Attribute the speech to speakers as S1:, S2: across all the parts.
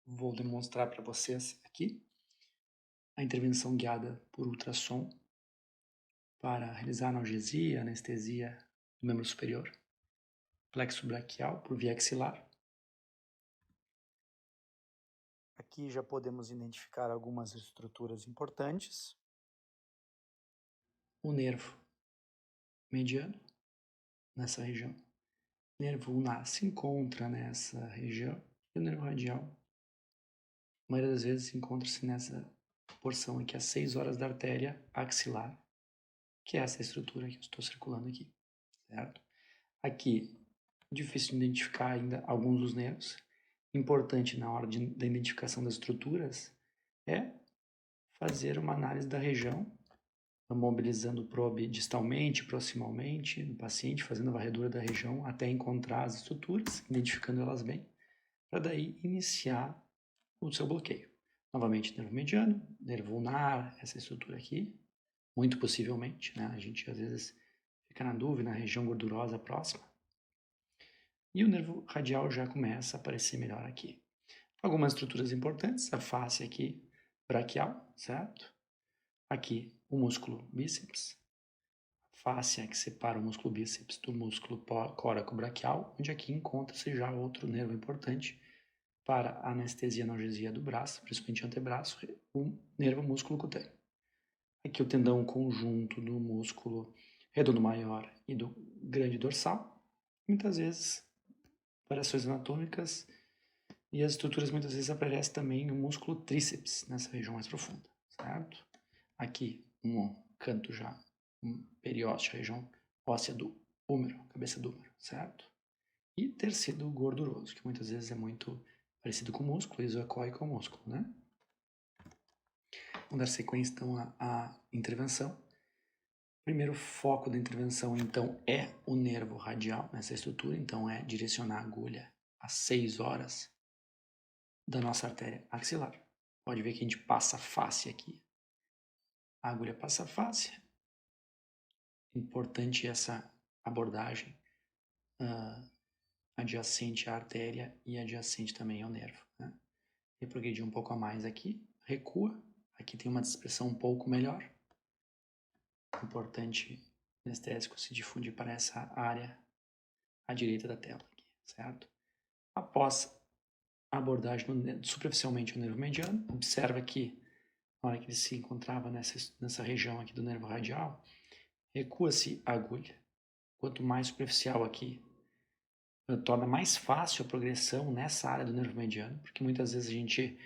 S1: Vou demonstrar para vocês aqui a intervenção guiada por ultrassom para realizar analgesia, anestesia do membro superior, plexo braquial por via axilar. Aqui já podemos identificar algumas estruturas importantes. O nervo mediano, nessa região. O nervo ulnar se encontra nessa região. E o nervo radial, a maioria das vezes, encontra-se nessa porção aqui, às 6 horas da artéria axilar, que é essa estrutura que eu estou circulando aqui, certo? Aqui, difícil de identificar ainda alguns dos nervos. Importante na hora da identificação das estruturas é fazer uma análise da região, mobilizando o probe distalmente, proximalmente no paciente, fazendo a varredura da região até encontrar as estruturas, identificando elas bem, para daí iniciar o seu bloqueio. Novamente, nervo mediano, nervo ulnar, essa estrutura aqui, muito possivelmente, né? A gente às vezes fica na dúvida, na região gordurosa próxima. E o nervo radial já começa a aparecer melhor aqui. Algumas estruturas importantes, a face aqui braquial, certo? Aqui o músculo bíceps, a face que separa o músculo bíceps do músculo coracobraquial, onde aqui encontra-se já outro nervo importante para a anestesia e analgesia do braço, principalmente antebraço, o nervo músculo cutâneo. Aqui o tendão conjunto do músculo redondo maior e do grande dorsal. Muitas vezes, variações anatômicas e as estruturas muitas vezes aparecem também no músculo tríceps, nessa região mais profunda, certo? Aqui, um canto já, um periósteo, região óssea do húmero, cabeça do húmero, certo? E tecido gorduroso, que muitas vezes é muito parecido com o músculo, isocóico ao músculo, né? Vamos dar sequência, então, à intervenção. O primeiro foco da intervenção, então, é o nervo radial nessa estrutura, então é direcionar a agulha às 6 horas da nossa artéria axilar. Pode ver que a gente passa a face aqui. A agulha passa a face. Importante essa abordagem adjacente à artéria e adjacente também ao nervo, né? E progredir um pouco a mais aqui, recua. Aqui tem uma dispersão um pouco melhor. Importante anestésico se difundir para essa área à direita da tela, aqui, certo? Após a abordagem superficialmente o nervo mediano, observa que na hora que ele se encontrava nessa região aqui do nervo radial, recua-se a agulha. Quanto mais superficial aqui, torna mais fácil a progressão nessa área do nervo mediano, porque muitas vezes a gente,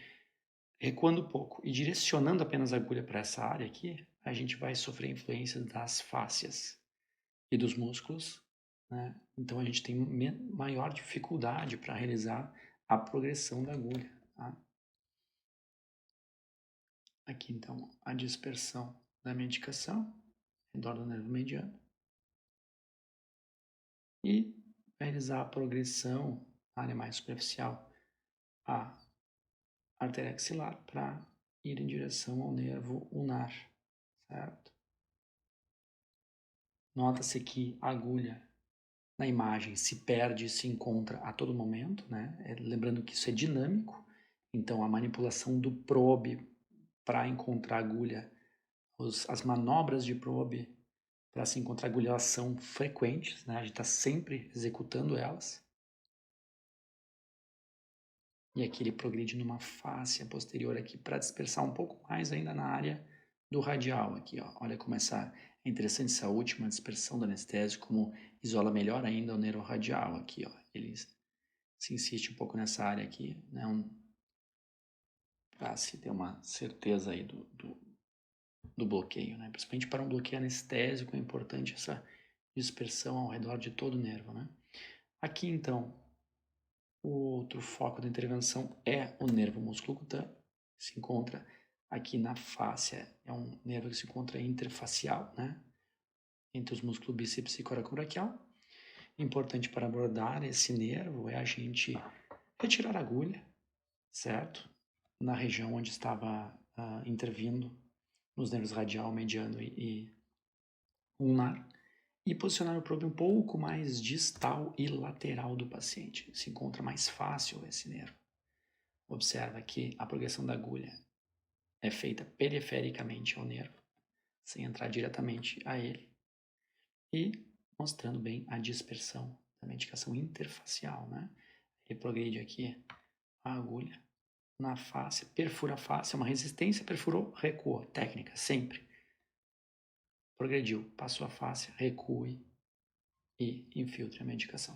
S1: recuando um pouco e direcionando apenas a agulha para essa área aqui, a gente vai sofrer influência das fáscias e dos músculos, né? Então a gente tem maior dificuldade para realizar a progressão da agulha, tá? Aqui então a dispersão da medicação ao redor do nervo mediano e realizar a progressão na área mais superficial, a artéria axilar, para ir em direção ao nervo ulnar, certo? Nota-se que a agulha na imagem se perde e se encontra a todo momento, né? Lembrando que isso é dinâmico, então a manipulação do probe para encontrar a agulha, as manobras de probe para se encontrar agulha, elas são frequentes, né? A gente está sempre executando elas. E aqui ele progride numa face posterior aqui para dispersar um pouco mais ainda na área do radial aqui, ó. Olha como é interessante essa última dispersão do anestésico, como isola melhor ainda o nervo radial aqui, ó. Ele se insiste um pouco nessa área aqui, né? Para se ter uma certeza aí do bloqueio, né? Principalmente para um bloqueio anestésico é importante essa dispersão ao redor de todo o nervo, né? Aqui então, o outro foco da intervenção é o nervo músculo-cutâneo, que se encontra aqui na fáscia, é um nervo que se encontra interfacial, né? Entre os músculos bíceps e coracobraquial. Importante para abordar esse nervo é a gente retirar a agulha, certo? Na região onde estava intervindo nos nervos radial, mediano e ulnar, e posicionar o probe um pouco mais distal e lateral do paciente. Se encontra mais fácil esse nervo. Observa que a progressão da agulha é feita perifericamente ao nervo, sem entrar diretamente a ele, e mostrando bem a dispersão da medicação interfacial, né? Ele progride aqui a agulha na face, perfura a face, uma resistência, perfurou, recuou, técnica, sempre. Progrediu, passou a face, recue e infiltre a medicação.